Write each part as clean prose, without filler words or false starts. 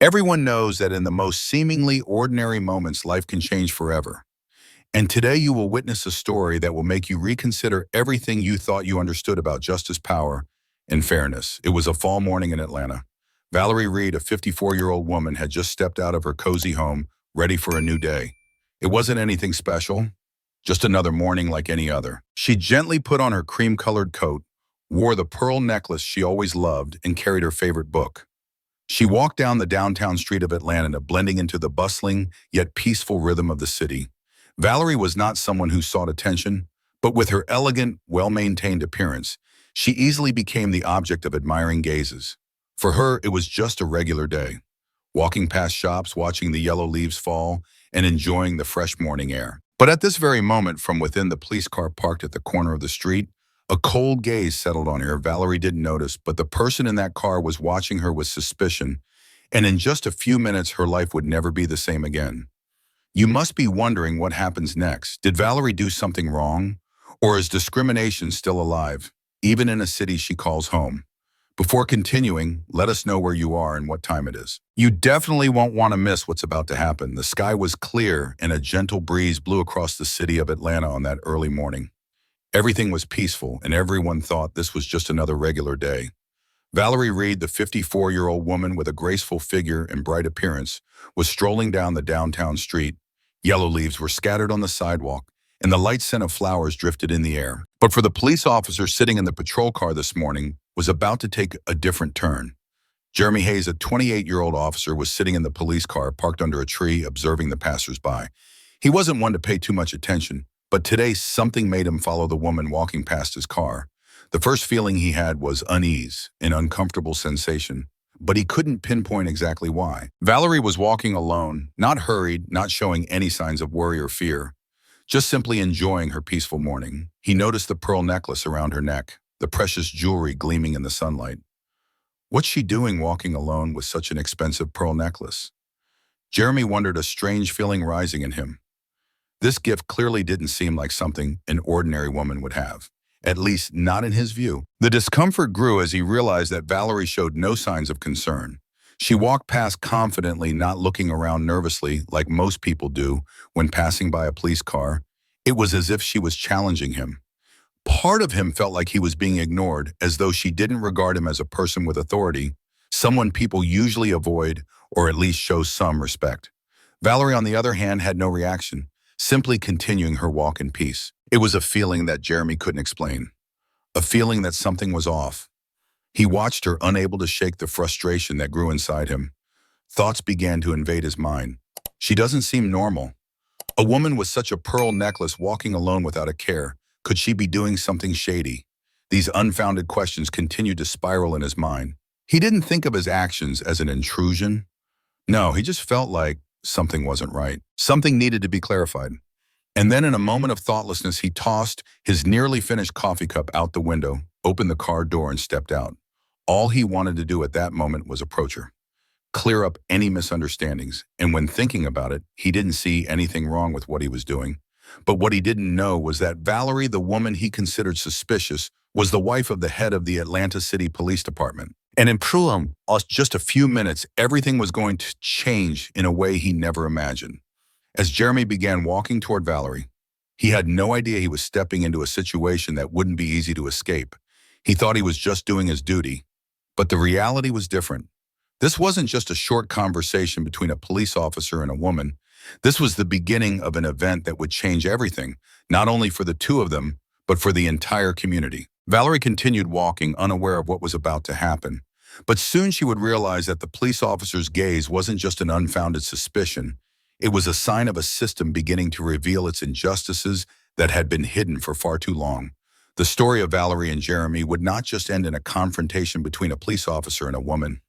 Everyone knows that in the most seemingly ordinary moments, life can change forever. And today you will witness a story that will make you reconsider everything you thought you understood about justice, power, and fairness. It was a fall morning in Atlanta. Valerie Reed, a 54-year-old woman, had just stepped out of her cozy home, ready for a new day. It wasn't anything special, just another morning like any other. She gently put on her cream-colored coat, wore the pearl necklace she always loved, and carried her favorite book. She walked down the downtown street of Atlanta, blending into the bustling yet peaceful rhythm of the city. Valerie was not someone who sought attention, but with her elegant, well-maintained appearance, she easily became the object of admiring gazes. For her, it was just a regular day, walking past shops, watching the yellow leaves fall, and enjoying the fresh morning air. But at this very moment, from within the police car parked at the corner of the street, a cold gaze settled on her. Valerie didn't notice, but the person in that car was watching her with suspicion, and in just a few minutes, her life would never be the same again. You must be wondering what happens next. Did Valerie do something wrong? Or is discrimination still alive, even in a city she calls home? Before continuing, let us know where you are and what time it is. You definitely won't want to miss what's about to happen. The sky was clear and a gentle breeze blew across the city of Atlanta on that early morning. Everything was peaceful, and everyone thought this was just another regular day. Valerie Reed, the 54-year-old woman with a graceful figure and bright appearance, was strolling down the downtown street. Yellow leaves were scattered on the sidewalk, and the light scent of flowers drifted in the air. But for the police officer sitting in the patrol car this morning was about to take a different turn. Jeremy Hayes, a 28-year-old officer, was sitting in the police car parked under a tree, observing the passersby. He wasn't one to pay too much attention, but today something made him follow the woman walking past his car. The first feeling he had was unease, an uncomfortable sensation, but he couldn't pinpoint exactly why. Valerie was walking alone, not hurried, not showing any signs of worry or fear, just simply enjoying her peaceful morning. He noticed the pearl necklace around her neck, the precious jewelry gleaming in the sunlight. What's she doing walking alone with such an expensive pearl necklace? Jeremy wondered, a strange feeling rising in him. This gift clearly didn't seem like something an ordinary woman would have, at least not in his view. The discomfort grew as he realized that Valerie showed no signs of concern. She walked past confidently, not looking around nervously like most people do when passing by a police car. It was as if she was challenging him. Part of him felt like he was being ignored, as though she didn't regard him as a person with authority, someone people usually avoid or at least show some respect. Valerie, on the other hand, had no reaction, simply continuing her walk in peace. It was a feeling that Jeremy couldn't explain, a feeling that something was off. He watched her, unable to shake the frustration that grew inside him. Thoughts began to invade his mind. She doesn't seem normal. A woman with such a pearl necklace walking alone without a care. Could she be doing something shady? These unfounded questions continued to spiral in his mind. He didn't think of his actions as an intrusion. No, he just felt like something wasn't right. Something needed to be clarified. And then in a moment of thoughtlessness, he tossed his nearly finished coffee cup out the window, opened the car door, and stepped out. All he wanted to do at that moment was approach her, clear up any misunderstandings. And when thinking about it, he didn't see anything wrong with what he was doing. But what he didn't know was that Valerie, the woman he considered suspicious, was the wife of the head of the Atlanta City Police Department. And in just a few minutes, everything was going to change in a way he never imagined. As Jeremy began walking toward Valerie, he had no idea he was stepping into a situation that wouldn't be easy to escape. He thought he was just doing his duty, but the reality was different. This wasn't just a short conversation between a police officer and a woman. This was the beginning of an event that would change everything, not only for the two of them, but for the entire community. Valerie continued walking, unaware of what was about to happen. But soon she would realize that the police officer's gaze wasn't just an unfounded suspicion. It was a sign of a system beginning to reveal its injustices that had been hidden for far too long. The story of Valerie and Jeremy would not just end in a confrontation between a police officer and a woman.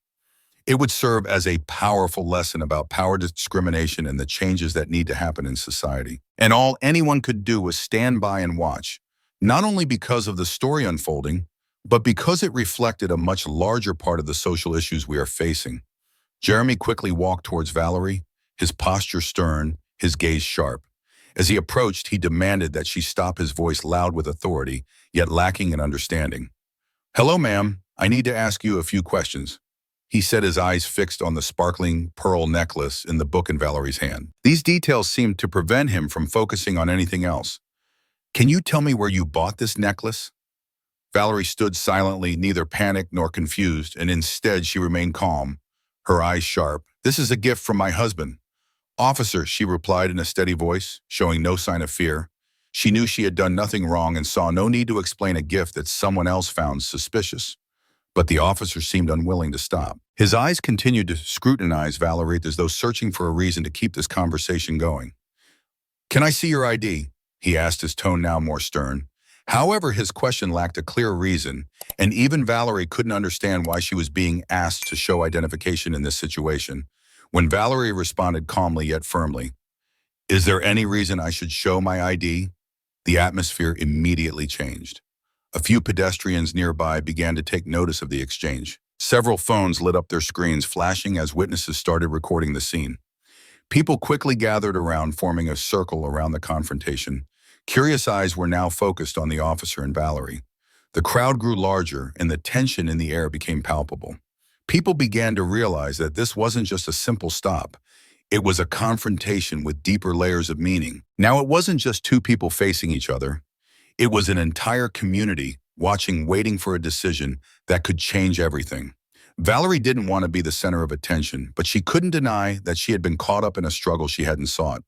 It would serve as a powerful lesson about power discrimination and the changes that need to happen in society. And all anyone could do was stand by and watch, not only because of the story unfolding, but because it reflected a much larger part of the social issues we are facing. Jeremy quickly walked towards Valerie, his posture stern, his gaze sharp. As he approached, he demanded that she stop, his voice loud with authority, yet lacking in understanding. "Hello, ma'am. I need to ask you a few questions." he said, his eyes fixed on the sparkling pearl necklace in the book in Valerie's hand. These details seemed to prevent him from focusing on anything else. Can you tell me where you bought this necklace? Valerie stood silently, neither panicked nor confused, and instead she remained calm, her eyes sharp. This is a gift from my husband. Officer, she replied in a steady voice, showing no sign of fear. She knew she had done nothing wrong and saw no need to explain a gift that someone else found suspicious. But the officer seemed unwilling to stop. His eyes continued to scrutinize Valerie as though searching for a reason to keep this conversation going. Can I see your ID? He asked, his tone now more stern. However, his question lacked a clear reason, and even Valerie couldn't understand why she was being asked to show identification in this situation. When Valerie responded calmly yet firmly, "Is there any reason I should show my ID?" the atmosphere immediately changed. A few pedestrians nearby began to take notice of the exchange. Several phones lit up their screens, flashing as witnesses started recording the scene. People quickly gathered around, forming a circle around the confrontation. Curious eyes were now focused on the officer and Valerie. The crowd grew larger, and the tension in the air became palpable. People began to realize that this wasn't just a simple stop. It was a confrontation with deeper layers of meaning. Now, it wasn't just two people facing each other. It was an entire community watching, waiting for a decision that could change everything. Valerie didn't want to be the center of attention, but she couldn't deny that she had been caught up in a struggle she hadn't sought.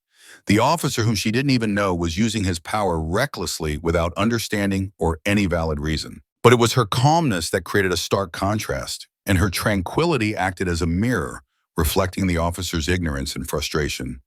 The officer, whom she didn't even know, was using his power recklessly without understanding or any valid reason. But it was her calmness that created a stark contrast, and her tranquility acted as a mirror, reflecting the officer's ignorance and frustration.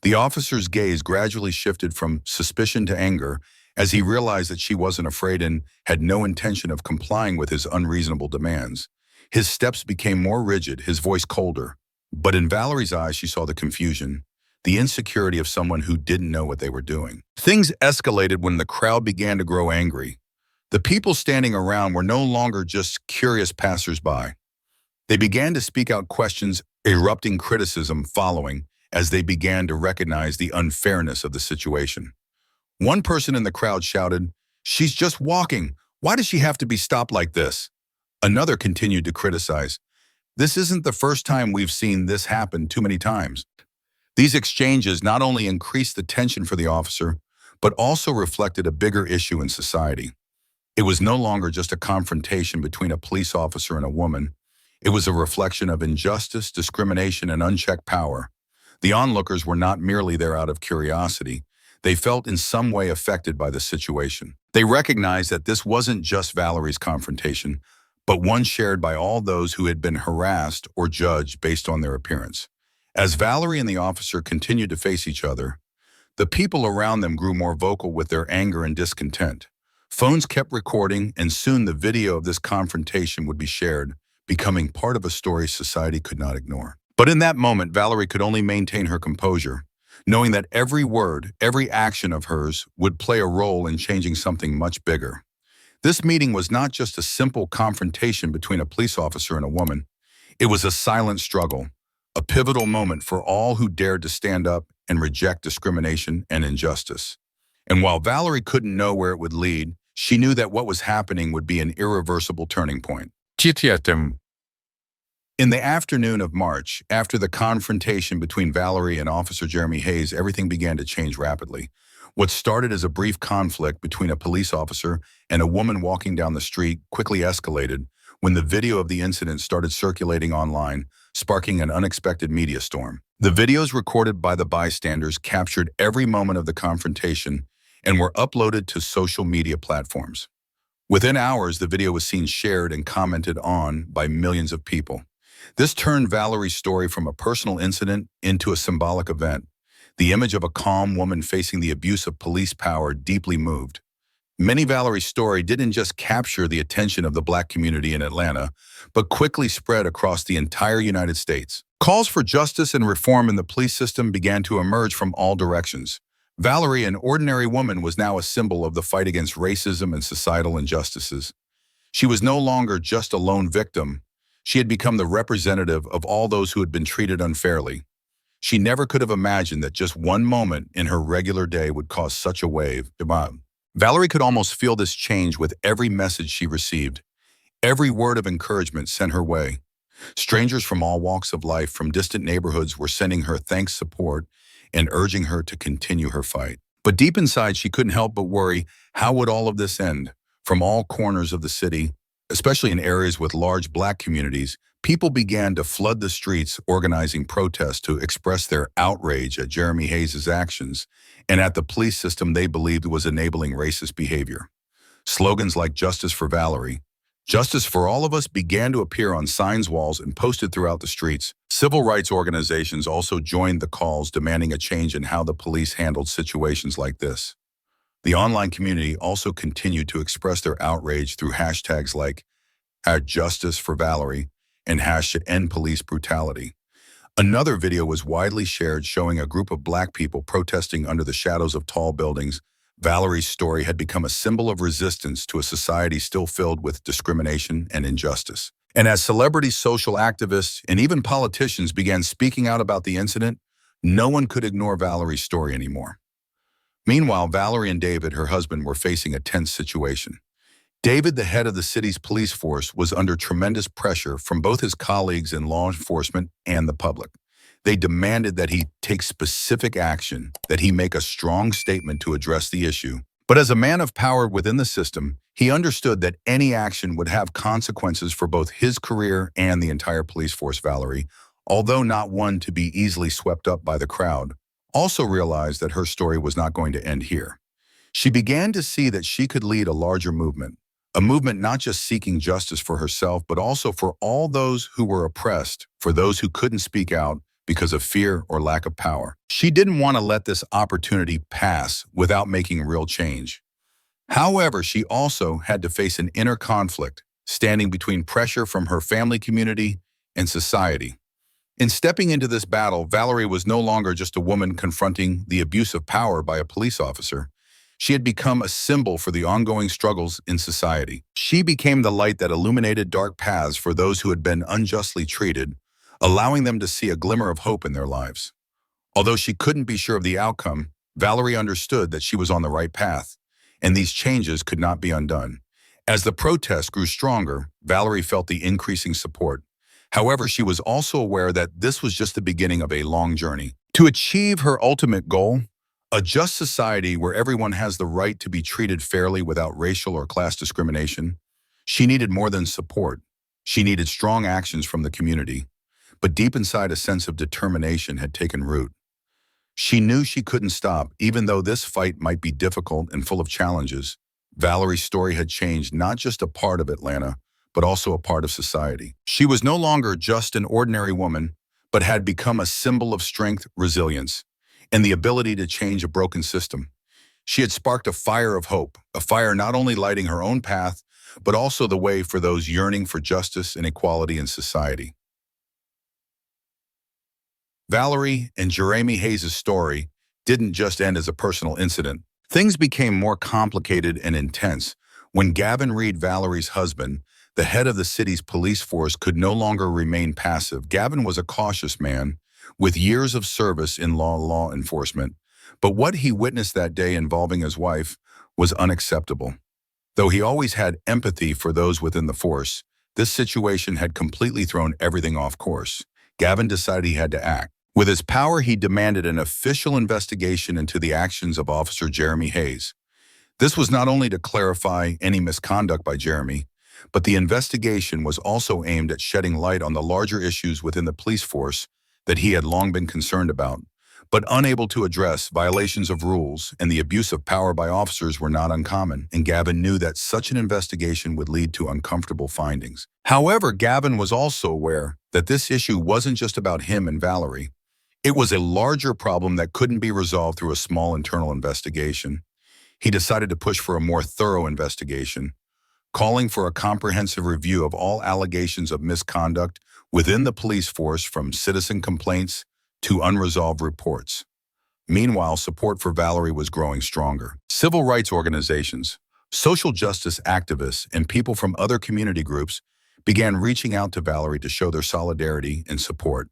The officer's gaze gradually shifted from suspicion to anger as he realized that she wasn't afraid and had no intention of complying with his unreasonable demands. His steps became more rigid, his voice colder. But in Valerie's eyes, she saw the confusion, the insecurity of someone who didn't know what they were doing. Things escalated when the crowd began to grow angry. The people standing around were no longer just curious passersby. They began to speak out questions, erupting criticism following as they began to recognize the unfairness of the situation. One person in the crowd shouted, "She's just walking. Why does she have to be stopped like this?" Another continued to criticize, "This isn't the first time we've seen this happen too many times." These exchanges not only increased the tension for the officer, but also reflected a bigger issue in society. It was no longer just a confrontation between a police officer and a woman. It was a reflection of injustice, discrimination, and unchecked power. The onlookers were not merely there out of curiosity. They felt in some way affected by the situation. They recognized that this wasn't just Valerie's confrontation, but one shared by all those who had been harassed or judged based on their appearance. As Valerie and the officer continued to face each other, the people around them grew more vocal with their anger and discontent. Phones kept recording, and soon the video of this confrontation would be shared, becoming part of a story society could not ignore. But in that moment, Valerie could only maintain her composure, knowing that every word, every action of hers would play a role in changing something much bigger. This meeting was not just a simple confrontation between a police officer and a woman. It was a silent struggle, a pivotal moment for all who dared to stand up and reject discrimination and injustice. And while Valerie couldn't know where it would lead, she knew that what was happening would be an irreversible turning point. In the afternoon of March, after the confrontation between Valerie and Officer Jeremy Hayes, everything began to change rapidly. What started as a brief conflict between a police officer and a woman walking down the street quickly escalated when the video of the incident started circulating online, sparking an unexpected media storm. The videos recorded by the bystanders captured every moment of the confrontation and were uploaded to social media platforms. Within hours, the video was seen shared and commented on by millions of people. This turned Valerie's story from a personal incident into a symbolic event. The image of a calm woman facing the abuse of police power deeply moved. Valerie's story didn't just capture the attention of the Black community in Atlanta, but quickly spread across the entire United States. Calls for justice and reform in the police system began to emerge from all directions. Valerie, an ordinary woman, was now a symbol of the fight against racism and societal injustices. She was no longer just a lone victim. She had become the representative of all those who had been treated unfairly. She never could have imagined that just one moment in her regular day would cause such a wave. Valerie could almost feel this change with every message she received. Every word of encouragement sent her way. Strangers from all walks of life from distant neighborhoods were sending her thanks, support, and urging her to continue her fight. But deep inside, she couldn't help but worry, how would all of this end? From all corners of the city, especially in areas with large Black communities, people began to flood the streets, organizing protests to express their outrage at Jeremy Hayes' actions and at the police system they believed was enabling racist behavior. Slogans like "Justice for Valerie," "Justice for all of us" began to appear on signs, walls, and posted throughout the streets. Civil rights organizations also joined the calls, demanding a change in how the police handled situations like this. The online community also continued to express their outrage through hashtags like #Justice for Valerie and #End Police Brutality. Another video was widely shared showing a group of Black people protesting under the shadows of tall buildings. Valerie's story had become a symbol of resistance to a society still filled with discrimination and injustice. And as celebrities, social activists, and even politicians began speaking out about the incident, no one could ignore Valerie's story anymore. Meanwhile, Valerie and David, her husband, were facing a tense situation. David, the head of the city's police force, was under tremendous pressure from both his colleagues in law enforcement and the public. They demanded that he take specific action, that he make a strong statement to address the issue. But as a man of power within the system, he understood that any action would have consequences for both his career and the entire police force. Valerie, although not one to be easily swept up by the crowd, also realized that her story was not going to end here. She began to see that she could lead a larger movement. A movement not just seeking justice for herself, but also for all those who were oppressed, for those who couldn't speak out because of fear or lack of power. She didn't want to let this opportunity pass without making real change. However, she also had to face an inner conflict, standing between pressure from her family community and society. In stepping into this battle, Valerie was no longer just a woman confronting the abuse of power by a police officer. She had become a symbol for the ongoing struggles in society. She became the light that illuminated dark paths for those who had been unjustly treated, allowing them to see a glimmer of hope in their lives. Although she couldn't be sure of the outcome, Valerie understood that she was on the right path, and these changes could not be undone. As the protests grew stronger, Valerie felt the increasing support. However, she was also aware that this was just the beginning of a long journey. To achieve her ultimate goal, a just society where everyone has the right to be treated fairly without racial or class discrimination, she needed more than support. She needed strong actions from the community. But deep inside, a sense of determination had taken root. She knew she couldn't stop, even though this fight might be difficult and full of challenges. Valerie's story had changed not just a part of Atlanta, but also a part of society. She was no longer just an ordinary woman, but had become a symbol of strength, resilience, and the ability to change a broken system. She had sparked a fire of hope, a fire not only lighting her own path, but also the way for those yearning for justice and equality in society. Valerie and Jeremy Hayes' story didn't just end as a personal incident. Things became more complicated and intense when Gavin Reed, Valerie's husband, the head of the city's police force, could no longer remain passive. Gavin was a cautious man with years of service in law enforcement, but what he witnessed that day involving his wife was unacceptable. Though he always had empathy for those within the force, this situation had completely thrown everything off course. Gavin decided he had to act. With his power, he demanded an official investigation into the actions of Officer Jeremy Hayes. This was not only to clarify any misconduct by Jeremy, but the investigation was also aimed at shedding light on the larger issues within the police force that he had long been concerned about, but unable to address. Violations of rules and the abuse of power by officers were not uncommon, and Gavin knew that such an investigation would lead to uncomfortable findings. However, Gavin was also aware that this issue wasn't just about him and Valerie. It was a larger problem that couldn't be resolved through a small internal investigation. He decided to push for a more thorough investigation, calling for a comprehensive review of all allegations of misconduct within the police force, from citizen complaints to unresolved reports. Meanwhile, support for Valerie was growing stronger. Civil rights organizations, social justice activists, and people from other community groups began reaching out to Valerie to show their solidarity and support.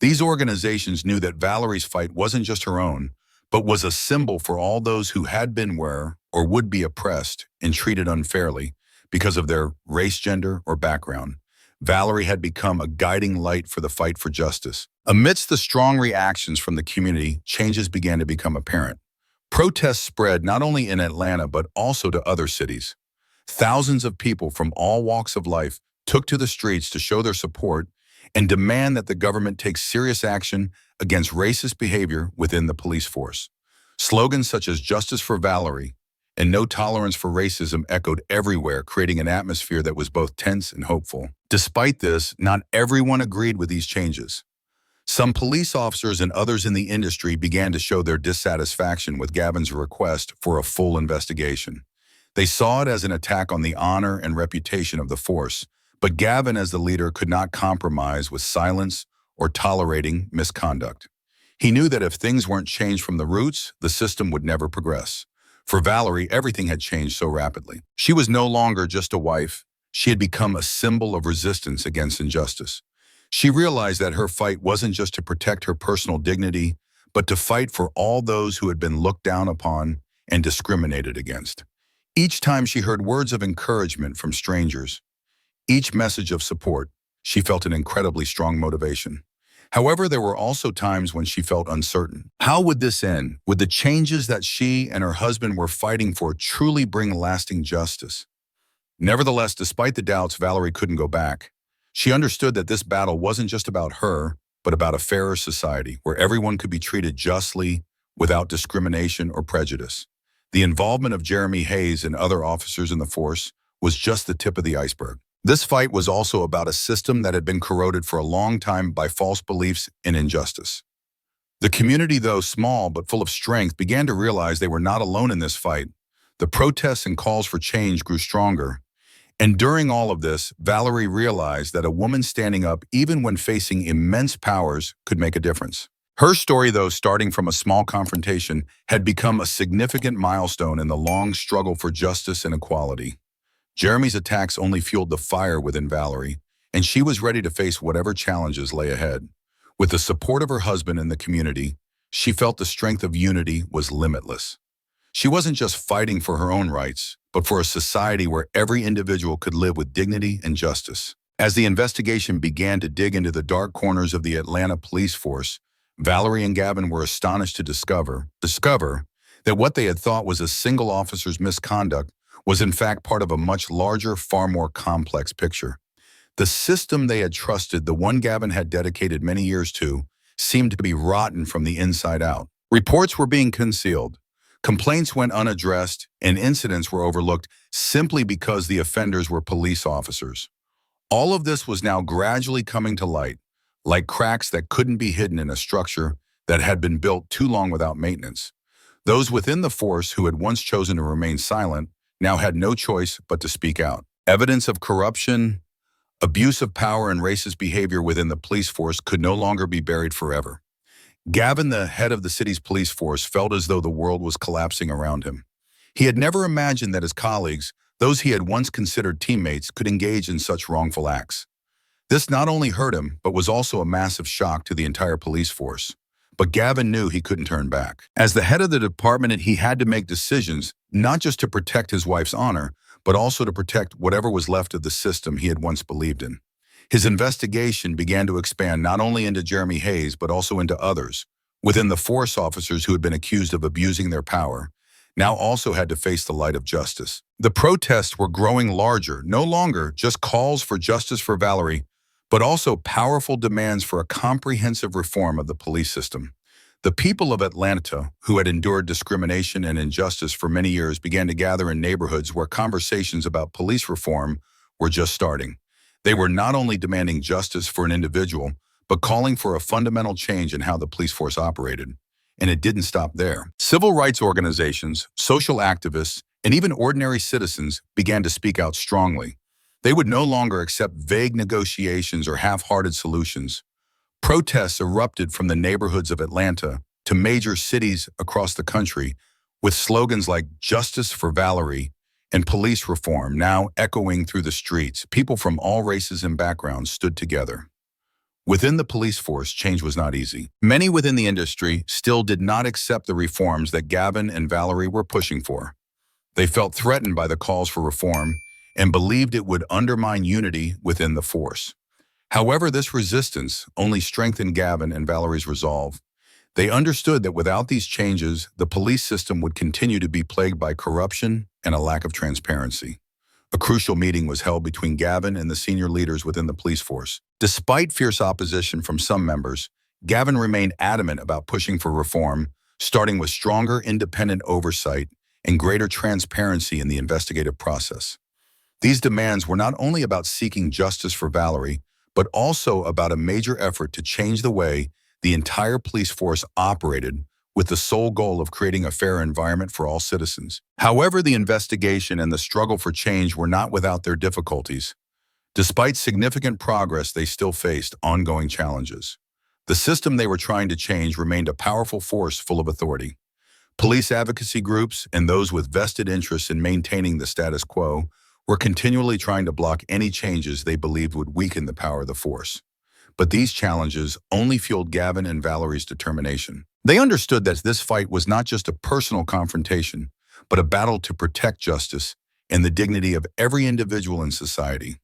These organizations knew that Valerie's fight wasn't just her own, but was a symbol for all those who had been, were, or would be oppressed and treated unfairly because of their race, gender, or background. Valerie had become a guiding light for the fight for justice. Amidst the strong reactions from the community, changes began to become apparent. Protests spread not only in Atlanta but also to other cities. Thousands of people from all walks of life took to the streets to show their support and demand that the government take serious action against racist behavior within the police force. Slogans such as "Justice for Valerie" and "No tolerance for racism" echoed everywhere, creating an atmosphere that was both tense and hopeful. Despite this, not everyone agreed with these changes. Some police officers and others in the industry began to show their dissatisfaction with Gavin's request for a full investigation. They saw it as an attack on the honor and reputation of the force, but Gavin, as the leader, could not compromise with silence or tolerating misconduct. He knew that if things weren't changed from the roots, the system would never progress. For Valerie, everything had changed so rapidly. She was no longer just a wife. She had become a symbol of resistance against injustice. She realized that her fight wasn't just to protect her personal dignity, but to fight for all those who had been looked down upon and discriminated against. Each time she heard words of encouragement from strangers, each message of support, she felt an incredibly strong motivation. However, there were also times when she felt uncertain. How would this end? Would the changes that she and her husband were fighting for truly bring lasting justice? Nevertheless, despite the doubts, Valerie couldn't go back. She understood that this battle wasn't just about her, but about a fairer society where everyone could be treated justly without discrimination or prejudice. The involvement of Jeremy Hayes and other officers in the force was just the tip of the iceberg. This fight was also about a system that had been corroded for a long time by false beliefs and injustice. The community, though small but full of strength, began to realize they were not alone in this fight. The protests and calls for change grew stronger. And during all of this, Valerie realized that a woman standing up, even when facing immense powers, could make a difference. Her story, though starting from a small confrontation, had become a significant milestone in the long struggle for justice and equality. Jeremy's attacks only fueled the fire within Valerie, and she was ready to face whatever challenges lay ahead. With the support of her husband and the community, she felt the strength of unity was limitless. She wasn't just fighting for her own rights, but for a society where every individual could live with dignity and justice. As the investigation began to dig into the dark corners of the Atlanta police force, Valerie and Gavin were astonished to discover that what they had thought was a single officer's misconduct was in fact part of a much larger, far more complex picture. The system they had trusted, the one Gavin had dedicated many years to, seemed to be rotten from the inside out. Reports were being concealed. Complaints went unaddressed, and incidents were overlooked simply because the offenders were police officers. All of this was now gradually coming to light, like cracks that couldn't be hidden in a structure that had been built too long without maintenance. Those within the force who had once chosen to remain silent now had no choice but to speak out. Evidence of corruption, abuse of power, and racist behavior within the police force could no longer be buried forever. Gavin, the head of the city's police force, felt as though the world was collapsing around him. He had never imagined that his colleagues, those he had once considered teammates, could engage in such wrongful acts. This not only hurt him, but was also a massive shock to the entire police force. But Gavin knew he couldn't turn back. As the head of the department, he had to make decisions, not just to protect his wife's honor, but also to protect whatever was left of the system he had once believed in. His investigation began to expand not only into Jeremy Hayes, but also into others. Within the force, officers who had been accused of abusing their power now also had to face the light of justice. The protests were growing larger, no longer just calls for justice for Valerie, but also powerful demands for a comprehensive reform of the police system. The people of Atlanta, who had endured discrimination and injustice for many years, began to gather in neighborhoods where conversations about police reform were just starting. They were not only demanding justice for an individual, but calling for a fundamental change in how the police force operated. And it didn't stop there. Civil rights organizations, social activists, and even ordinary citizens began to speak out strongly. They would no longer accept vague negotiations or half-hearted solutions. Protests erupted from the neighborhoods of Atlanta to major cities across the country, with slogans like "Justice for Valerie" and "Police Reform" now echoing through the streets. People from all races and backgrounds stood together. Within the police force, change was not easy. Many within the industry still did not accept the reforms that Gavin and Valerie were pushing for. They felt threatened by the calls for reform, and believed it would undermine unity within the force. However, this resistance only strengthened Gavin and Valerie's resolve. They understood that without these changes, the police system would continue to be plagued by corruption and a lack of transparency. A crucial meeting was held between Gavin and the senior leaders within the police force. Despite fierce opposition from some members, Gavin remained adamant about pushing for reform, starting with stronger independent oversight and greater transparency in the investigative process. These demands were not only about seeking justice for Valerie, but also about a major effort to change the way the entire police force operated, with the sole goal of creating a fair environment for all citizens. However, the investigation and the struggle for change were not without their difficulties. Despite significant progress, they still faced ongoing challenges. The system they were trying to change remained a powerful force full of authority. Police advocacy groups and those with vested interests in maintaining the status quo were continually trying to block any changes they believed would weaken the power of the force. But these challenges only fueled Gavin and Valerie's determination. They understood that this fight was not just a personal confrontation, but a battle to protect justice and the dignity of every individual in society.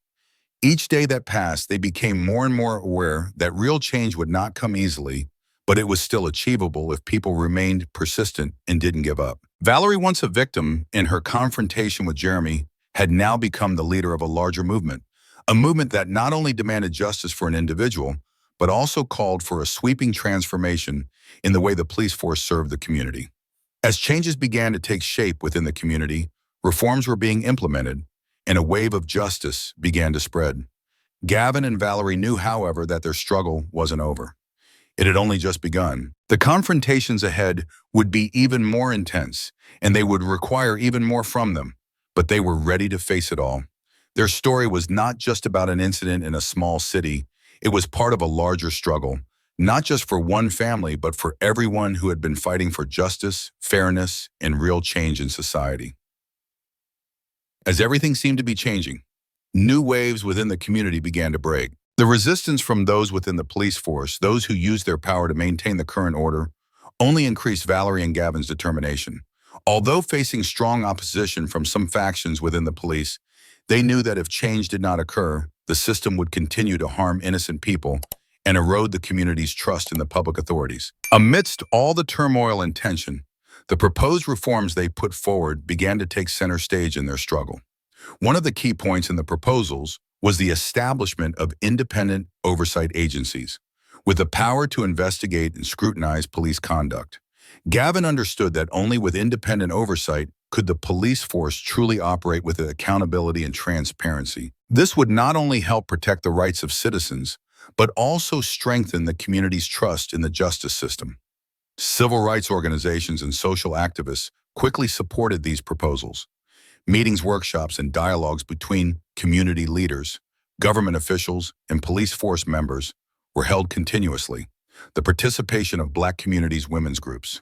Each day that passed, they became more and more aware that real change would not come easily, but it was still achievable if people remained persistent and didn't give up. Valerie, once a victim in her confrontation with Jeremy, had now become the leader of a larger movement. A movement that not only demanded justice for an individual, but also called for a sweeping transformation in the way the police force served the community. As changes began to take shape within the community, reforms were being implemented, and a wave of justice began to spread. Gavin and Valerie knew, however, that their struggle wasn't over. It had only just begun. The confrontations ahead would be even more intense, and they would require even more from them, but they were ready to face it all. Their story was not just about an incident in a small city. It was part of a larger struggle, not just for one family, but for everyone who had been fighting for justice, fairness, and real change in society. As everything seemed to be changing, new waves within the community began to break. The resistance from those within the police force, those who used their power to maintain the current order, only increased Valerie and Gavin's determination. Although facing strong opposition from some factions within the police, they knew that if change did not occur, the system would continue to harm innocent people and erode the community's trust in the public authorities. Amidst all the turmoil and tension, the proposed reforms they put forward began to take center stage in their struggle. One of the key points in the proposals was the establishment of independent oversight agencies, with the power to investigate and scrutinize police conduct. Gavin understood that only with independent oversight could the police force truly operate with accountability and transparency. This would not only help protect the rights of citizens, but also strengthen the community's trust in the justice system. Civil rights organizations and social activists quickly supported these proposals. Meetings, workshops, and dialogues between community leaders, government officials, and police force members were held continuously. The participation of Black communities' women's groups,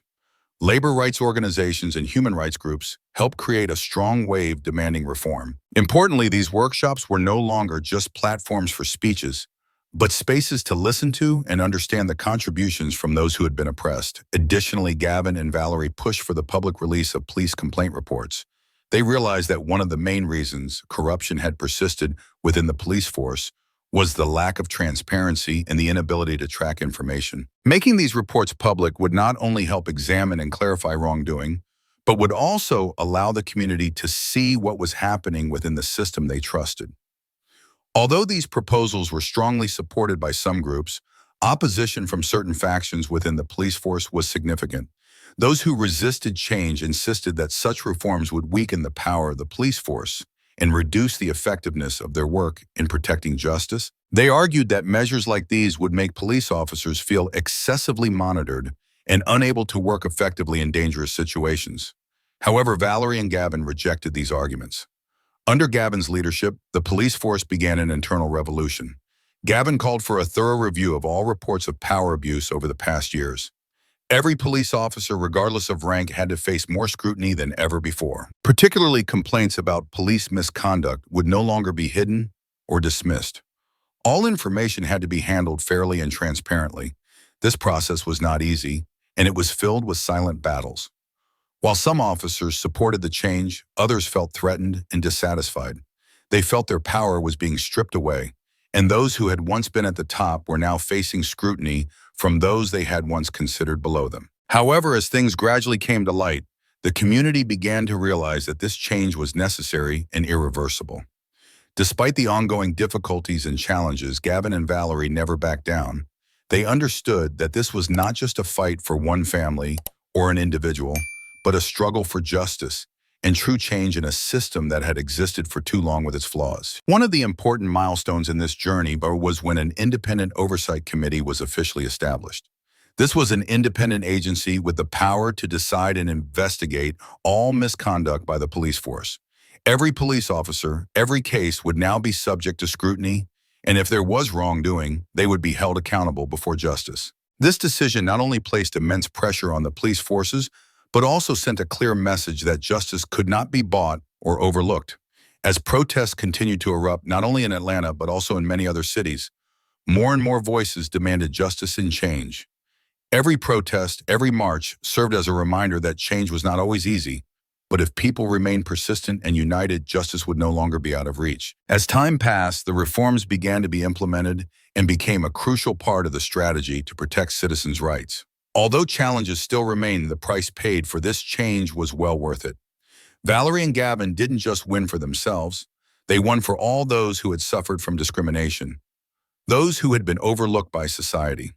labor rights organizations, and human rights groups helped create a strong wave demanding reform. Importantly, these workshops were no longer just platforms for speeches, but spaces to listen to and understand the contributions from those who had been oppressed. Additionally, Gavin and Valerie pushed for the public release of police complaint reports. They realized that one of the main reasons corruption had persisted within the police force was the lack of transparency and the inability to track information. Making these reports public would not only help examine and clarify wrongdoing, but would also allow the community to see what was happening within the system they trusted. Although these proposals were strongly supported by some groups, opposition from certain factions within the police force was significant. Those who resisted change insisted that such reforms would weaken the power of the police force and reduce the effectiveness of their work in protecting justice. They argued that measures like these would make police officers feel excessively monitored and unable to work effectively in dangerous situations. However, Valerie and Gavin rejected these arguments. Under Gavin's leadership, the police force began an internal revolution. Gavin called for a thorough review of all reports of power abuse over the past years. Every police officer, regardless of rank, had to face more scrutiny than ever before. Particularly, complaints about police misconduct would no longer be hidden or dismissed. All information had to be handled fairly and transparently. This process was not easy, and it was filled with silent battles. While some officers supported the change, others felt threatened and dissatisfied. They felt their power was being stripped away, and those who had once been at the top were now facing scrutiny from those they had once considered below them. However, as things gradually came to light, the community began to realize that this change was necessary and irreversible. Despite the ongoing difficulties and challenges, Gavin and Valerie never backed down. They understood that this was not just a fight for one family or an individual, but a struggle for justice and true change in a system that had existed for too long with its flaws. One of the important milestones in this journey was when an independent oversight committee was officially established. This was an independent agency with the power to decide and investigate all misconduct by the police force. Every police officer, every case would now be subject to scrutiny, and if there was wrongdoing, they would be held accountable before justice. This decision not only placed immense pressure on the police forces, but also sent a clear message that justice could not be bought or overlooked. As protests continued to erupt not only in Atlanta, but also in many other cities, more and more voices demanded justice and change. Every protest, every march served as a reminder that change was not always easy, but if people remained persistent and united, justice would no longer be out of reach. As time passed, the reforms began to be implemented and became a crucial part of the strategy to protect citizens' rights. Although challenges still remain, the price paid for this change was well worth it. Valerie and Gavin didn't just win for themselves, they won for all those who had suffered from discrimination, those who had been overlooked by society.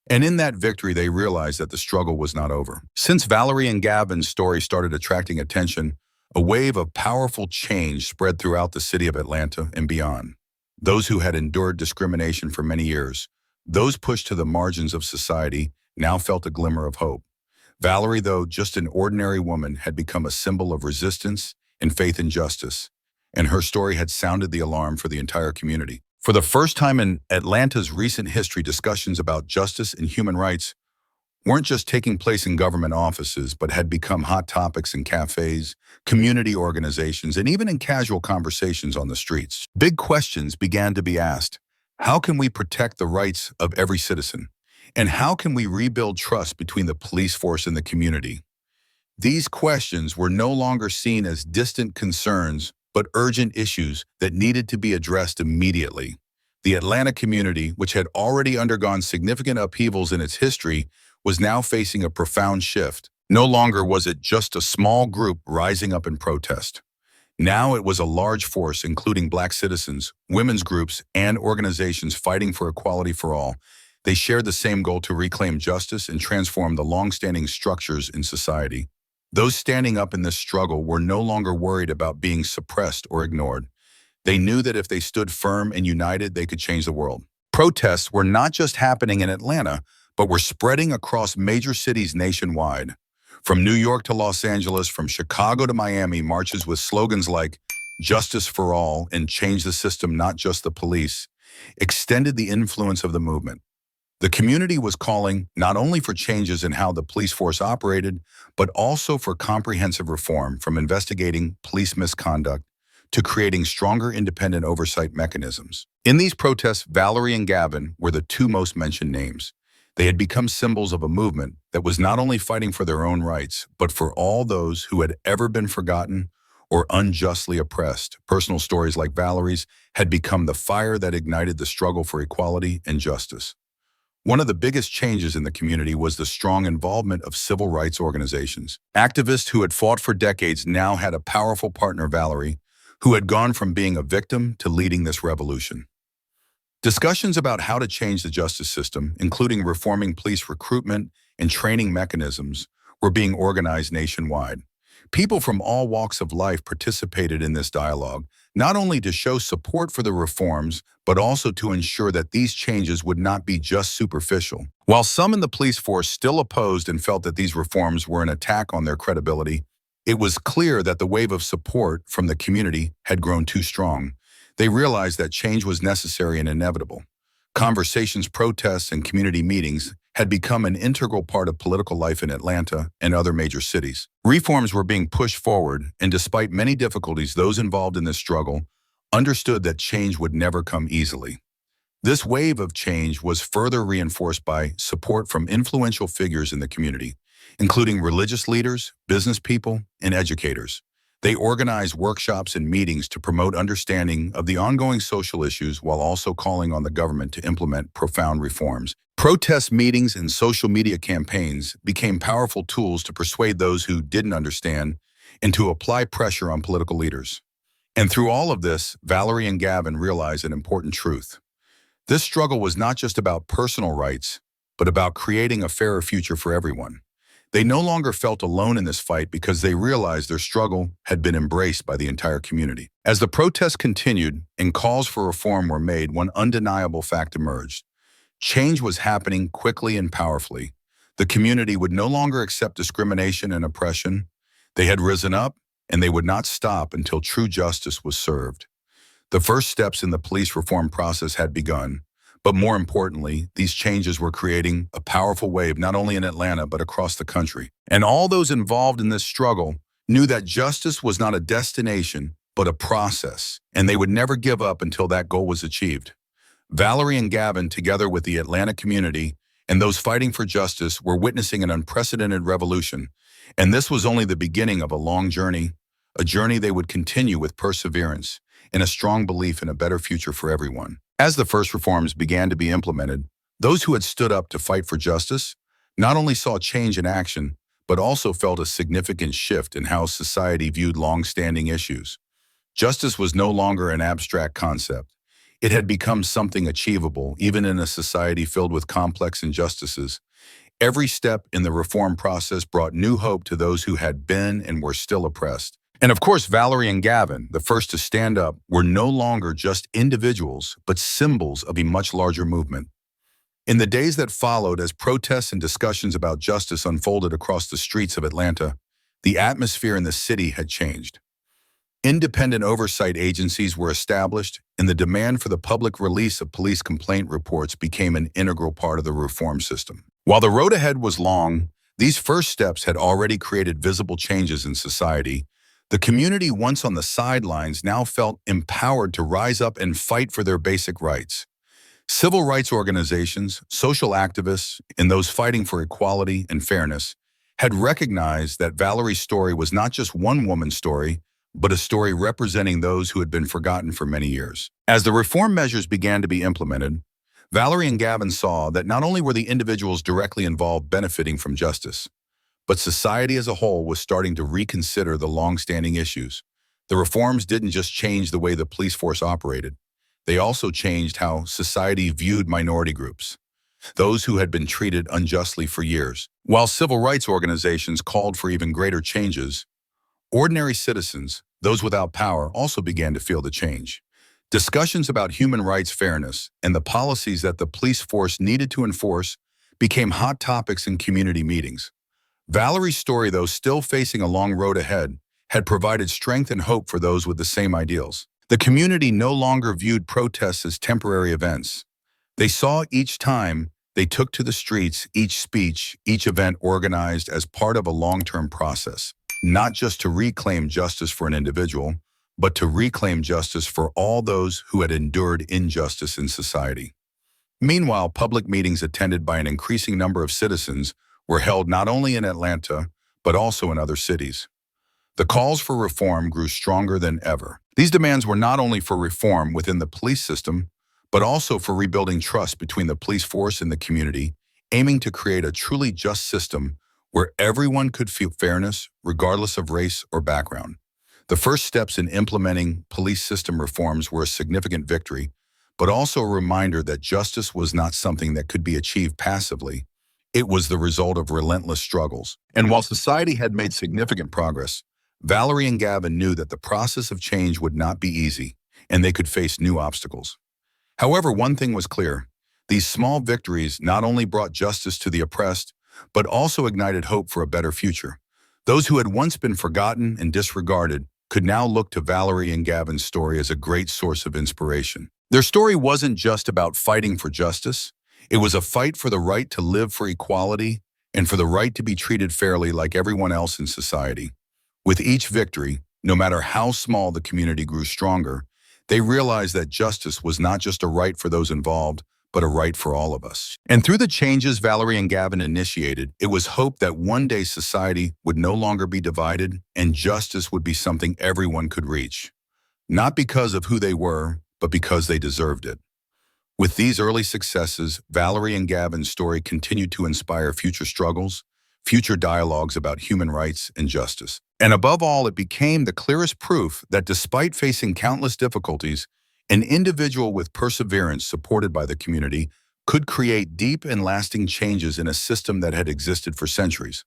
And in that victory, they realized that the struggle was not over. Since Valerie and Gavin's story started attracting attention, a wave of powerful change spread throughout the city of Atlanta and beyond. Those who had endured discrimination for many years, those pushed to the margins of society, now felt a glimmer of hope. Valerie, though just an ordinary woman, had become a symbol of resistance and faith in justice, and her story had sounded the alarm for the entire community. For the first time in Atlanta's recent history, discussions about justice and human rights weren't just taking place in government offices, but had become hot topics in cafes, community organizations, and even in casual conversations on the streets. Big questions began to be asked. How can we protect the rights of every citizen? And how can we rebuild trust between the police force and the community? These questions were no longer seen as distant concerns, but urgent issues that needed to be addressed immediately. The Atlanta community, which had already undergone significant upheavals in its history, was now facing a profound shift. No longer was it just a small group rising up in protest. Now it was a large force, including Black citizens, women's groups, and organizations fighting for equality for all. They shared the same goal to reclaim justice and transform the long-standing structures in society. Those standing up in this struggle were no longer worried about being suppressed or ignored. They knew that if they stood firm and united, they could change the world. Protests were not just happening in Atlanta, but were spreading across major cities nationwide. From New York to Los Angeles, from Chicago to Miami, marches with slogans like "Justice for All" and "Change the System, not just the police" extended the influence of the movement. The community was calling not only for changes in how the police force operated, but also for comprehensive reform, from investigating police misconduct to creating stronger independent oversight mechanisms. In these protests, Valerie and Gavin were the two most mentioned names. They had become symbols of a movement that was not only fighting for their own rights, but for all those who had ever been forgotten or unjustly oppressed. Personal stories like Valerie's had become the fire that ignited the struggle for equality and justice. One of the biggest changes in the community was the strong involvement of civil rights organizations. Activists who had fought for decades now had a powerful partner, Valerie, who had gone from being a victim to leading this revolution. Discussions about how to change the justice system, including reforming police recruitment and training mechanisms, were being organized nationwide. People from all walks of life participated in this dialogue, not only to show support for the reforms, but also to ensure that these changes would not be just superficial. While some in the police force still opposed and felt that these reforms were an attack on their credibility, it was clear that the wave of support from the community had grown too strong. They realized that change was necessary and inevitable. Conversations, protests, and community meetings had become an integral part of political life in Atlanta and other major cities. Reforms were being pushed forward, and despite many difficulties, those involved in this struggle understood that change would never come easily. This wave of change was further reinforced by support from influential figures in the community, including religious leaders, business people, and educators. They organized workshops and meetings to promote understanding of the ongoing social issues while also calling on the government to implement profound reforms. Protest meetings and social media campaigns became powerful tools to persuade those who didn't understand and to apply pressure on political leaders. And through all of this, Valerie and Gavin realized an important truth. This struggle was not just about personal rights, but about creating a fairer future for everyone. They no longer felt alone in this fight because they realized their struggle had been embraced by the entire community. As the protests continued and calls for reform were made, one undeniable fact emerged. Change was happening quickly and powerfully. The community would no longer accept discrimination and oppression. They had risen up, and they would not stop until true justice was served. The first steps in the police reform process had begun, but more importantly, these changes were creating a powerful wave not only in Atlanta but across the country. And all those involved in this struggle knew that justice was not a destination, but a process, and they would never give up until that goal was achieved. Valerie and Gavin, together with the Atlanta community and those fighting for justice, were witnessing an unprecedented revolution, and this was only the beginning of a long journey, a journey they would continue with perseverance and a strong belief in a better future for everyone. As the first reforms began to be implemented, those who had stood up to fight for justice not only saw change in action, but also felt a significant shift in how society viewed long-standing issues. Justice was no longer an abstract concept. It had become something achievable, even in a society filled with complex injustices. Every step in the reform process brought new hope to those who had been and were still oppressed. And of course, Valerie and Gavin, the first to stand up, were no longer just individuals, but symbols of a much larger movement. In the days that followed, as protests and discussions about justice unfolded across the streets of Atlanta, the atmosphere in the city had changed. Independent oversight agencies were established, and the demand for the public release of police complaint reports became an integral part of the reform system. While the road ahead was long, these first steps had already created visible changes in society. The community, once on the sidelines, now felt empowered to rise up and fight for their basic rights. Civil rights organizations, social activists, and those fighting for equality and fairness had recognized that Valerie's story was not just one woman's story, but a story representing those who had been forgotten for many years. As the reform measures began to be implemented, Valerie and Gavin saw that not only were the individuals directly involved benefiting from justice, but society as a whole was starting to reconsider the long-standing issues. The reforms didn't just change the way the police force operated. They also changed how society viewed minority groups, those who had been treated unjustly for years. While civil rights organizations called for even greater changes, ordinary citizens, those without power, also began to feel the change. Discussions about human rights, fairness, and the policies that the police force needed to enforce became hot topics in community meetings. Valerie's story, though still facing a long road ahead, had provided strength and hope for those with the same ideals. The community no longer viewed protests as temporary events. They saw each time they took to the streets, each speech, each event organized as part of a long-term process, not just to reclaim justice for an individual, but to reclaim justice for all those who had endured injustice in society. Meanwhile, public meetings attended by an increasing number of citizens were held not only in Atlanta, but also in other cities. The calls for reform grew stronger than ever. These demands were not only for reform within the police system, but also for rebuilding trust between the police force and the community, aiming to create a truly just system where everyone could feel fairness, regardless of race or background. The first steps in implementing police system reforms were a significant victory, but also a reminder that justice was not something that could be achieved passively. It was the result of relentless struggles. And while society had made significant progress, Valerie and Gavin knew that the process of change would not be easy, and they could face new obstacles. However, one thing was clear. These small victories not only brought justice to the oppressed, but also ignited hope for a better future. Those who had once been forgotten and disregarded could now look to Valerie and Gavin's story as a great source of inspiration. Their story wasn't just about fighting for justice. It was a fight for the right to live for equality and for the right to be treated fairly like everyone else in society. With each victory, no matter how small, the community grew stronger. They realized that justice was not just a right for those involved, but a right for all of us. And through the changes Valerie and Gavin initiated, it was hoped that one day society would no longer be divided and justice would be something everyone could reach. Not because of who they were, but because they deserved it. With these early successes, Valerie and Gavin's story continued to inspire future struggles, future dialogues about human rights and justice. And above all, it became the clearest proof that despite facing countless difficulties, an individual with perseverance supported by the community could create deep and lasting changes in a system that had existed for centuries.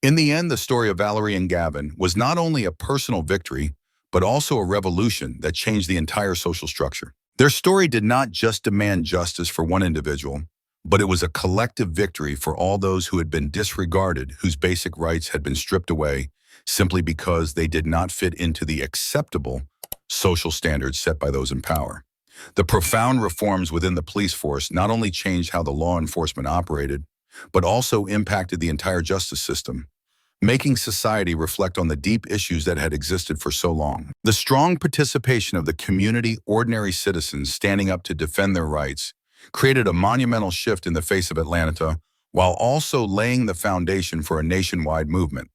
In the end, the story of Valerie and Gavin was not only a personal victory, but also a revolution that changed the entire social structure. Their story did not just demand justice for one individual, but it was a collective victory for all those who had been disregarded, whose basic rights had been stripped away simply because they did not fit into the acceptable social standards set by those in power. The profound reforms within the police force not only changed how the law enforcement operated, but also impacted the entire justice system, making society reflect on the deep issues that had existed for so long. The strong participation of the community, ordinary citizens standing up to defend their rights, created a monumental shift in the face of Atlanta, while also laying the foundation for a nationwide movement.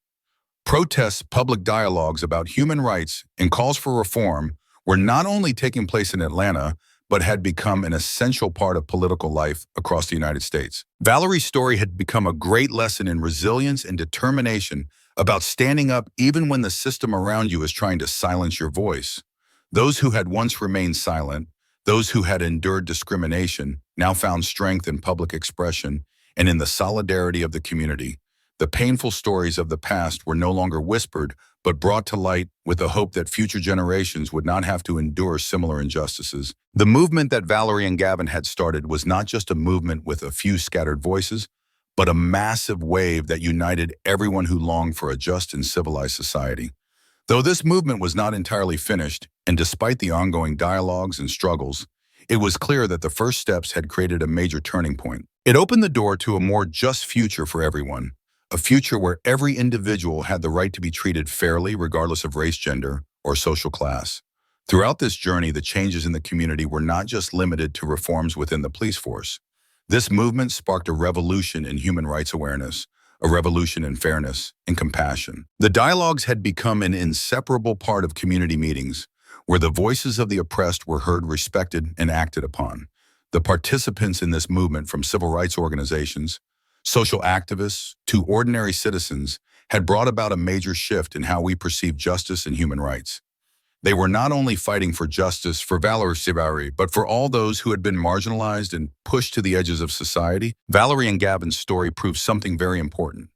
Protests, public dialogues about human rights, and calls for reform were not only taking place in Atlanta, but had become an essential part of political life across the United States. Valerie's story had become a great lesson in resilience and determination about standing up even when the system around you is trying to silence your voice. Those who had once remained silent, those who had endured discrimination, now found strength in public expression and in the solidarity of the community. The painful stories of the past were no longer whispered, but brought to light with the hope that future generations would not have to endure similar injustices. The movement that Valerie and Gavin had started was not just a movement with a few scattered voices, but a massive wave that united everyone who longed for a just and civilized society. Though this movement was not entirely finished, and despite the ongoing dialogues and struggles, it was clear that the first steps had created a major turning point. It opened the door to a more just future for everyone, a future where every individual had the right to be treated fairly regardless of race, gender, or social class. Throughout this journey, the changes in the community were not just limited to reforms within the police force. This movement sparked a revolution in human rights awareness, a revolution in fairness and compassion. The dialogues had become an inseparable part of community meetings, where the voices of the oppressed were heard, respected, and acted upon. The participants in this movement, from civil rights organizations, social activists, to ordinary citizens, had brought about a major shift in how we perceive justice and human rights. They were not only fighting for justice for Valerie, but for all those who had been marginalized and pushed to the edges of society. Valerie and Gavin's story proves something very important.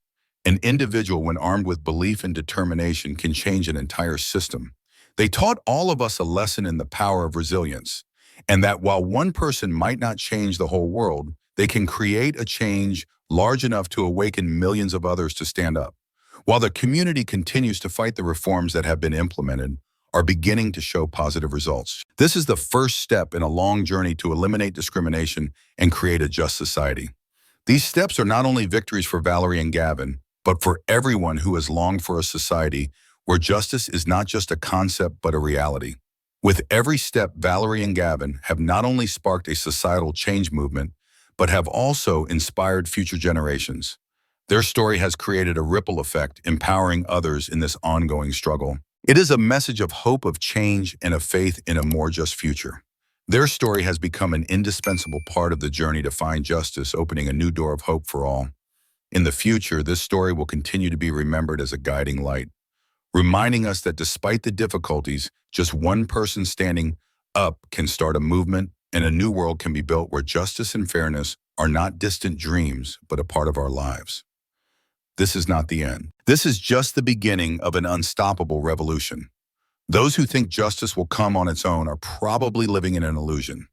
An individual, when armed with belief and determination, can change an entire system. They taught all of us a lesson in the power of resilience, and that while one person might not change the whole world, they can create a change large enough to awaken millions of others to stand up. While the community continues to fight, the reforms that have been implemented are beginning to show positive results. This is the first step in a long journey to eliminate discrimination and create a just society. These steps are not only victories for Valerie and Gavin, but for everyone who has longed for a society where justice is not just a concept but a reality. With every step, Valerie and Gavin have not only sparked a societal change movement, but have also inspired future generations. Their story has created a ripple effect, empowering others in this ongoing struggle. It is a message of hope, of change, and of faith in a more just future. Their story has become an indispensable part of the journey to find justice, opening a new door of hope for all. In the future, this story will continue to be remembered as a guiding light, reminding us that despite the difficulties, just one person standing up can start a movement, and a new world can be built where justice and fairness are not distant dreams, but a part of our lives. This is not the end. This is just the beginning of an unstoppable revolution. Those who think justice will come on its own are probably living in an illusion.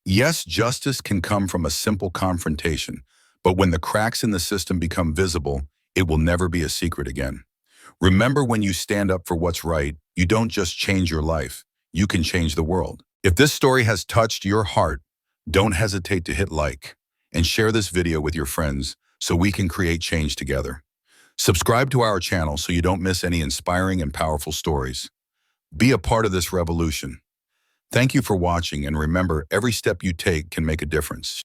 Yes, justice can come from a simple confrontation, but when the cracks in the system become visible, it will never be a secret again. Remember, when you stand up for what's right, you don't just change your life, you can change the world. If this story has touched your heart, don't hesitate to hit like and share this video with your friends so we can create change together. Subscribe to our channel so you don't miss any inspiring and powerful stories. Be a part of this revolution. Thank you for watching, and remember, every step you take can make a difference.